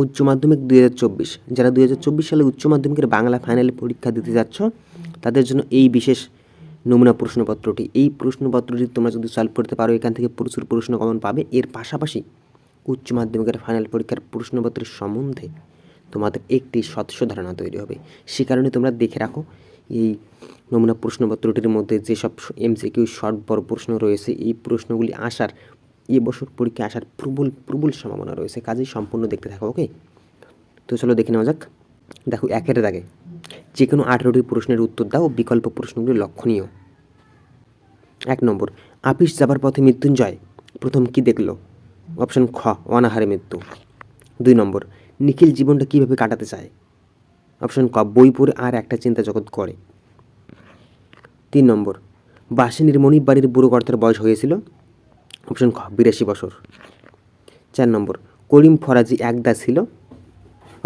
উচ্চ মাধ্যমিক 2024, যারা 2024 সালে উচ্চ মাধ্যমিকের বাংলা ফাইনাল পরীক্ষা দিতে যাচ্ছ তাদের জন্য এই বিশেষ নমুনা প্রশ্নপত্রটি। এই প্রশ্নপত্রটি তোমরা যদি সলভ করতে পারো এখান থেকে প্রচুর প্রশ্ন কমন পাবে। এর পাশাপাশি উচ্চ মাধ্যমিকের ফাইনাল পরীক্ষার প্রশ্নপত্রের সম্বন্ধে তোমাদের একটি স্বচ্ছ ধারণা তৈরি হবে। সে কারণে তোমরা দেখে রাখো এই নমুনা প্রশ্নপত্রটির মধ্যে যেসব এমসিকিউ শর্ট বড় প্রশ্ন রয়েছে, এই প্রশ্নগুলি আসার এবছর পরীক্ষা আসার প্রবল সম্ভাবনা রয়েছে। কাজেই সম্পূর্ণ দেখতে থাকো। ওকে, তো চলো দেখে নেওয়া যাক। দেখো, একের দাগে যে কোনো 18টি প্রশ্নের উত্তর দাও। বিকল্প প্রশ্নগুলি লক্ষণীয়। 1 নম্বর, আপিস যাবার পথে মৃত্যুঞ্জয় প্রথম কি দেখল? অপশন খ, অনাহারে মৃত্যু। 2 নম্বর, নিখিল জীবনটা কীভাবে কাটাতে চায়? অপশন ক, বই পড়ে আর একটা চিন্তা জগৎ করে। 3 নম্বর, বাসিনীর মনিব বাড়ির বুড়ো কর্তার বয়স হয়েছিল? অপশন খ, 82 বছর। 4 নম্বর, করিম ফরাজি একদা ছিল?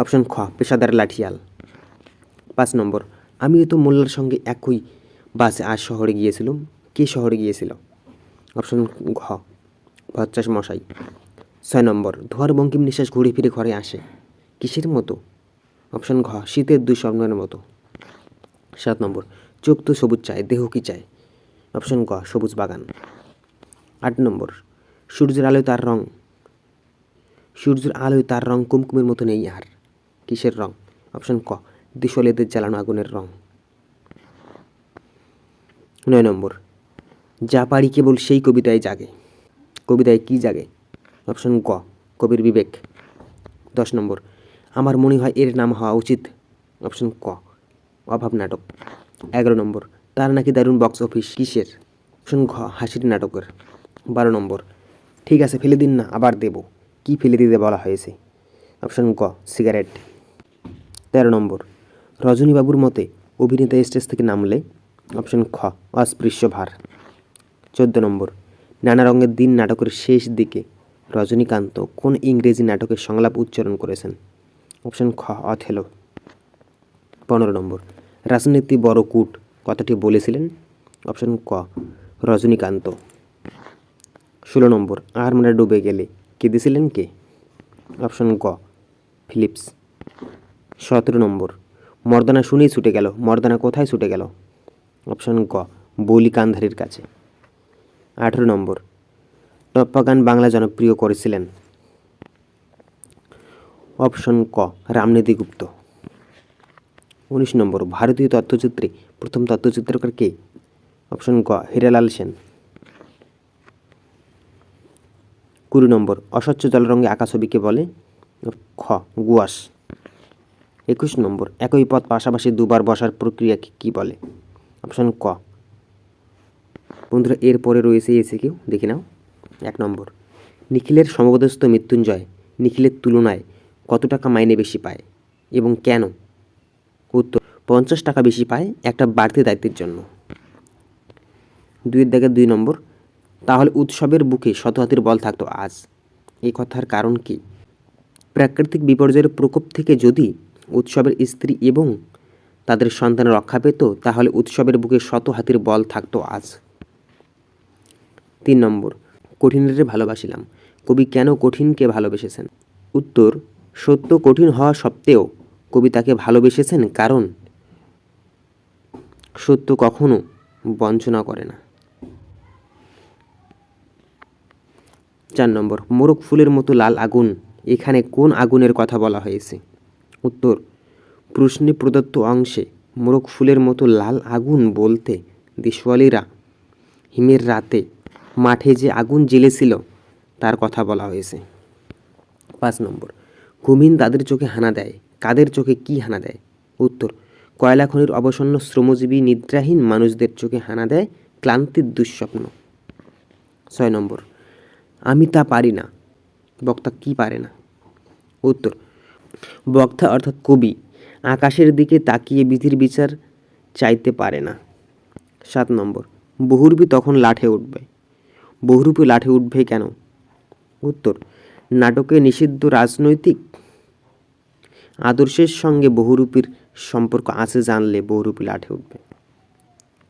অপশন খ, পেশাদার লাঠিয়াল। 5 নম্বর, আমিও তো মোল্লার সঙ্গে একই বাসে আজ শহরে গিয়েছিলাম। কে শহরে গিয়েছিল? অপশন ঘ, ভচ্চাস মশাই। 6 নম্বর, ধোয়ার বঙ্কিম নিঃশ্বাস ঘুরে ফিরে ঘরে আসে কিসের মতো? অপশন ঘ, শীতের দুঃস্বপ্নের মতো। 7 নম্বর, চোখ তো সবুজ চায়, দেহ কি চায়? অপশন গ, সবুজ বাগান। 8 নম্বর, সূর্যের আলোয় তার রং কুমকুমের মতো নেই আর কিসের রং? অপশন ক, দিশলেদের জ্বালানো আগুনের রং। 9 নম্বর, যা পারি কেবল সেই কবিতায় জাগে। কবিতায় কি জাগে? অপশন গ, কবির বিবেক। 10 নম্বর, আমার মনে হয় এর নাম হওয়া উচিত। অপশন ক, অভাব নাটক। 11 নম্বর, তার নাকি দারুণ বক্স অফিস কিসের? অপশন ঘ, হাসির নাটকের। 12 নম্বর, ঠিক আছে ফেলে দিন না আবার দেব। কি ফেলে দিতে বলা হয়েছে? অপশন গ, সিগারেট। 13 নম্বর, রজনীবাবুর মতে অভিনেতা স্টেজ থেকে নামলে? অপশন খ, অস্পৃশ্য ভার। 14 নম্বর, নানা রঙের দিন নাটকের শেষ দিকে রজনীকান্ত কোন ইংরেজি নাটকের সংলাপ উচ্চারণ করেছেন? অপশন খ, অথেলো। 15 নম্বর, রাজনীতি বড় কূট কথাটি বলেছিলেন? অপশন ক, রজনীকান্ত। 16 নম্বর, আর আমরা ডুবে গেলে কেঁদেছিলেন কে? অপশন গ, ফিলিপস। 17 নম্বর, মর্দানা শুনেই ছুটে গেল। মর্দানা কোথায় ছুটে গেল? অপশন গ, বলি কান্ধারির কাছে। 18 নম্বর, টপ্পা গান বাংলা জনপ্রিয় করেছিলেন? অপশন ক, রামনীতি গুপ্ত। 19 নম্বর, ভারতীয় তথ্যচিত্রে প্রথম তথ্যচিত্রকার কে? অপশন গ, হীরালাল সেন। 20 নম্বর, অস্বচ্ছ জল রঙে আঁকা ছবিকে বলে? খ, গুয়াশ। 21 নম্বর, একই পথ পাশাপাশি দুবার বসার প্রক্রিয়াকে কি বলে? অপশন ক। বন্ধুরা, এরপরে রয়েছে এসিকিউ, দেখে নাও। 1 নম্বর, নিখিলের সমবয়স্ক মৃত্যুঞ্জয় নিখিলের তুলনায় কত টাকা মাইনে বেশি পায় এবং কেন? উত্তর, 50 টাকা বেশি পায় একটা বাড়তি দায়িত্বের জন্য। 2 নম্বর, তাহলে উৎসবের বুকে শত হাতির বল থাকতো আজ, এই কথার কারণ কি? প্রাকৃতিক বিপর্যয়ের প্রকোপ থেকে যদি উৎসবের স্ত্রী এবং তাদের সন্তান রক্ষা পেত তাহলে উৎসবের বুকে শত হাতির বল থাকতো আজ। 3 নম্বর, কঠিনের ভালোবাসিলাম কবি কেন কঠিনকে ভালোবেসেছেন? উত্তর, সত্য কঠিন হওয়া সত্ত্বেও কবি তাকে ভালোবেসেছেন কারণ সত্য কখনো বঞ্চনা করে না। 4 নম্বর, মোরগ ফুলের মতো লাল আগুন, এখানে কোন আগুনের কথা বলা হয়েছে? উত্তর, প্রশ্নে প্রদত্ত অংশে মোরগ ফুলের মতো লাল আগুন বলতে দেশওয়ালিরা হিমের রাতে মাঠে যে আগুন জ্বেলেছিল তার কথা বলা হয়েছে। 5 নম্বর, ঘুমহীন তাদের চোখে হানা দেয়, কাদের চোখে কি হানা দেয়? উত্তর, কয়লা খনির অবসন্ন শ্রমজীবী নিদ্রাহীন মানুষদের চোখে হানা দেয় ক্লান্তির দুঃস্বপ্ন। 6 নম্বর, আমি তা পারি না, বক্তা কি পারে না? উত্তর, বক্তা অর্থাৎ কবি আকাশের দিকে তাকিয়ে বিধির বিচার চাইতে পারে না। 7 নম্বর, বহুরূপী তখন লাঠে উঠবে, বহুরূপী লাঠে উঠবে কেন? উত্তর, নাটকে নিষিদ্ধ রাজনৈতিক আদর্শের সঙ্গে বহুরূপীর সম্পর্ক আছে জানলে বহুরূপী লাঠে উঠবে।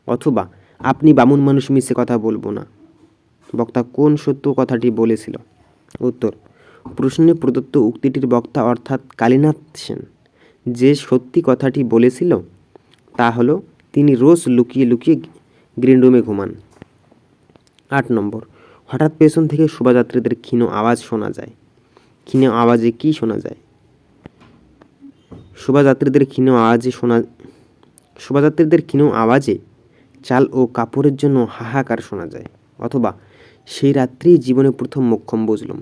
অথবা আপনি বামুন মানুষ মিছে কথা বলবো না, বক্তা কোন সত্য কথাটি বলেছিল? উত্তর, প্রশ্নে প্রদত্ত উক্তিটির বক্তা অর্থাৎ কালীনাথ সেন যে সত্যি কথাটি বলেছিল তা হলো তিনি রোজ লুকিয়ে লুকিয়ে গ্রিন রুমে ঘুমান। 8 নম্বর, হঠাৎ পেছন থেকে শোভাযাত্রীদের ক্ষীণ আওয়াজ শোনা যায়। ক্ষীণ আওয়াজে কি শোনা যায়? শোভাযাত্রীদের ক্ষীণ আওয়াজে চাল ও কাপড়ের জন্য হাহাকার শোনা যায়। অথবা সেই রাত্রেই জীবনে প্রথম মোক্ষম বুঝলাম।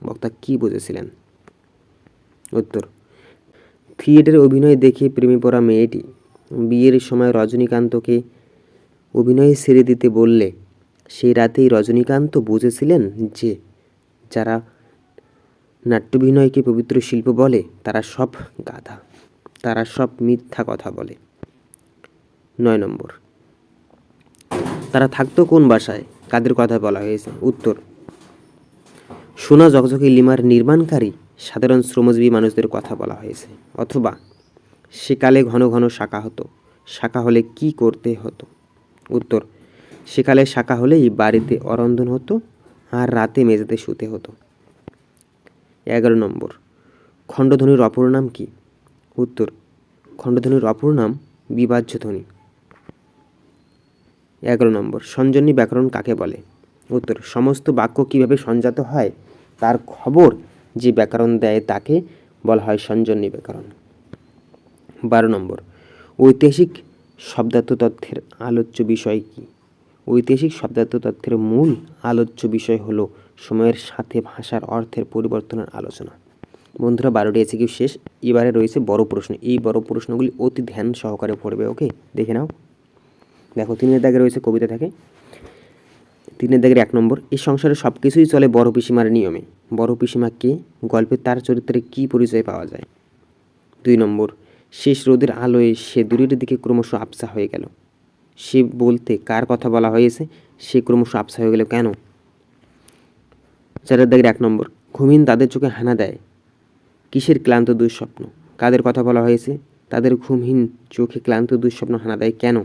বক্তা কি বুঝেছিলেন? উত্তর, থিয়েটারে অভিনয় দেখে প্রেমে পড়া মেয়েটি বিয়ের সময় রজনীকান্তকে অভিনয় ছেড়ে দিতে বললে সেই রাতেই রজনীকান্ত বুঝেছিলেন যে যারা নাট্যাভিনয়কে পবিত্র শিল্প বলে তারা সব গাধা, তারা সব মিথ্যা কথা বলে। 9 নম্বর, তারা থাকতো কোন বাসায়? কাদের কথা বলা হয়েছে? উত্তর, সোনা ঝকঝকে লিমার নির্মাণকারী সাধারণ শ্রমজীবী মানুষদের কথা বলা হয়েছে। অথবা সেকালে ঘন ঘন শাখা হতো, শাখা হলে কি করতে হতো? উত্তর, সেকালে শাখা হলেই বাড়িতে অরন্ধন হতো আর রাতে মেঝেতে শুতে হতো। 11 নম্বর, খণ্ডধ্বনির অপর নাম কি? উত্তর, খণ্ডধ্বনির অপর নাম বিভাজ্য ধ্বনি। 11 নম্বর, সঞ্জনী ব্যাকরণ কাকে বলে? উত্তর, সমস্ত বাক্য কিভাবে সঞ্জাত হয় তার খবর যে ব্যাকরণ দেয় তাকে বলা হয় সঞ্জনী ব্যাকরণ। 12 নম্বর, ঐতিহাসিক শব্দার্থ তথ্যের আলোচ্য বিষয় কি? ঐতিহাসিক শব্দার্থ তথ্যের মূল আলোচ্য বিষয় হলো সময়ের সাথে ভাষার অর্থের পরিবর্তনের আলোচনা। বন্ধুরা, 12টি এসিকিউ শেষ। এবারে রয়েছে বড় প্রশ্ন। এই বড় প্রশ্নগুলি অতি ধ্যান সহকারে পড়বে। ওকে, দেখে নাও। দেখো, 3 দাগে রয়েছে কবিতা থাকে। 3 দাগের 1 নম্বর, এই সংসারে সব কিছুই চলে বড় পিসিমার নিয়মে। বড় পিসিমা কে? গল্পে তার চরিত্রে কি পরিচয় পাওয়া যায়? 2 নম্বর, শেষ রোদের আলোয় সে দূরের দিকে ক্রমশ আবছা হয়ে গেল। সে বলতে কার কথা বলা হয়েছে? সে ক্রমশ আবছা হয়ে গেল কেন? 4 দাগের 1 নম্বর, ঘুমিন তাদের চোখে হানা দেয় কিসের ক্লান্ত দুঃস্বপ্ন? কাদের কথা বলা হয়েছে? তাদের ঘুমহীন চোখে ক্লান্ত দুঃস্বপ্ন হানা দেয় কেন?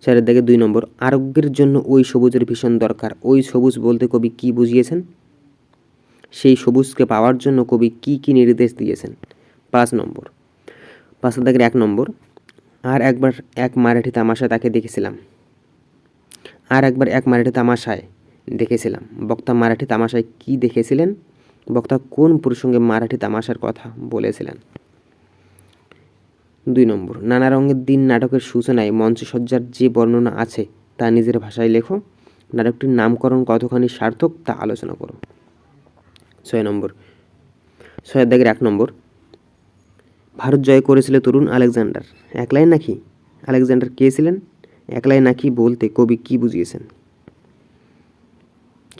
4 দাগে 2 নম্বর, আরোগ্যের জন্য ওই সবুজের ভীষণ দরকার। ওই সবুজ বলতে কবি কি বুঝিয়েছেন? সেই সবুজকে পাওয়ার জন্য কবি কি কি নির্দেশ দিয়েছেন? 5 নম্বর, 5 দাগের 1 নম্বর, আর একবার এক মারাঠি তামাশায় তাকে দেখেছিলাম। আর একবার এক মারাঠি তামাশায় দেখেছিলাম। বক্তা মারাঠি তামাশায় কি দেখেছিলেন? বক্তা কোন প্রসঙ্গে মারাঠি তামাশার কথা বলেছিলেন? 2 নম্বর, নানা রঙের দিন নাটকের সূচনায় মঞ্চসজ্জার যে বর্ণনা আছে তা নিজের ভাষায় লেখো। নাটকটির নামকরণ কতখানি সার্থক তা আলোচনা করো। 6 নম্বর, 6 দাগের 1 নম্বর, ভারত জয় করেছিল তরুণ আলেকজান্ডার। একলাই নাকি? আলেকজান্ডার কে ছিলেন? একলাই নাকি বলতে কবি কি বুঝিয়েছেন?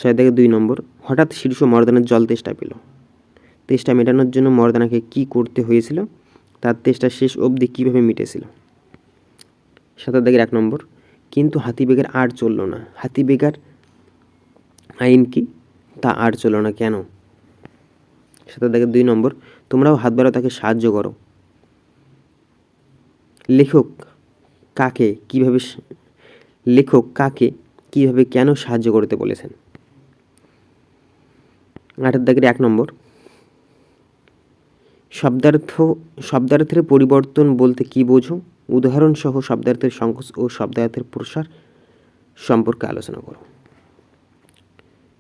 6 দাগের 2 নম্বর, হঠাৎ শীর্ষ মর্দানের জল তেষ্টা পেল। তেষ্টা মেটানোর জন্য মর্দানাকে কি করতে হয়েছিল? তার তেষ্টা শেষ অবধি কীভাবে মিটেছিল? 7 দাগের 1 নম্বর, কিন্তু হাতিবেগের আর চলল না। হাতিবেগার আইন কি? তা আর চলল না কেন? 7 দাগের 2 নম্বর, তোমরাও হাত বাড়াও তাকে সাহায্য করো। লেখক কাকে কিভাবে কেন সাহায্য করতে বলেছেন? 8 দাগের 1 নম্বর, শব্দার্থের পরিবর্তন বলতে কি বোঝো? উদাহরণসহ শব্দার্থের সংকোচ ও শব্দার্থের প্রসার সম্পর্কে আলোচনা করো।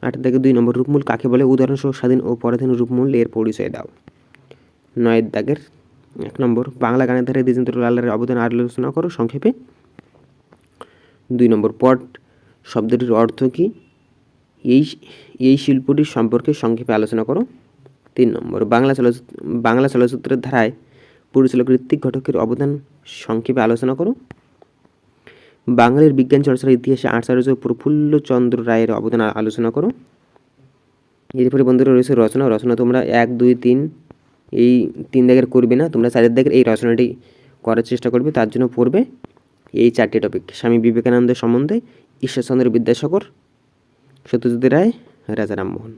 8 দাগের 2 নম্বর, রূপমূল কাকে বলে? উদাহরণসহ স্বাধীন ও পরাধীন রূপমূল এর পরিচয় দাও। 9 দাগের 1 নম্বর, বাংলা গানের ধারে দ্বিজেন্দ্র লালের অবদান আলোচনা করো সংক্ষেপে। 2 নম্বর, পট শব্দটির অর্থ কি? এই শিল্পটির সম্পর্কে সংক্ষেপে আলোচনা করো। 3 নম্বর, বাংলা চলচ্চিত্রের ধারায় পরিচালক ঋত্বিক ঘটকের অবদান সংক্ষেপে আলোচনা করো। বাঙালির বিজ্ঞান চর্চার ইতিহাসে আচার্য প্রফুল্লচন্দ্র রায়ের অবদান আলোচনা করো। এরপরে বন্ধুরা রয়েছে রচনা। তোমরা 1, 2, 3 এই 3 দাগের করবে না, তোমরা 4 দাগের এই রচনাটি করার চেষ্টা করবে। তার জন্য পড়বে এই 4টি টপিক: স্বামী বিবেকানন্দের সম্বন্ধে, ঈশ্বরচন্দ্র বিদ্যাসাগর, সত্যজিৎ রায়, রাজা রামমোহন।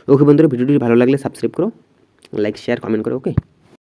ওকে বন্ধুরা, ভিডিওটি ভালো লাগলে সাবস্ক্রাইব করো, লাইক শেয়ার কমেন্ট করো। ওকে।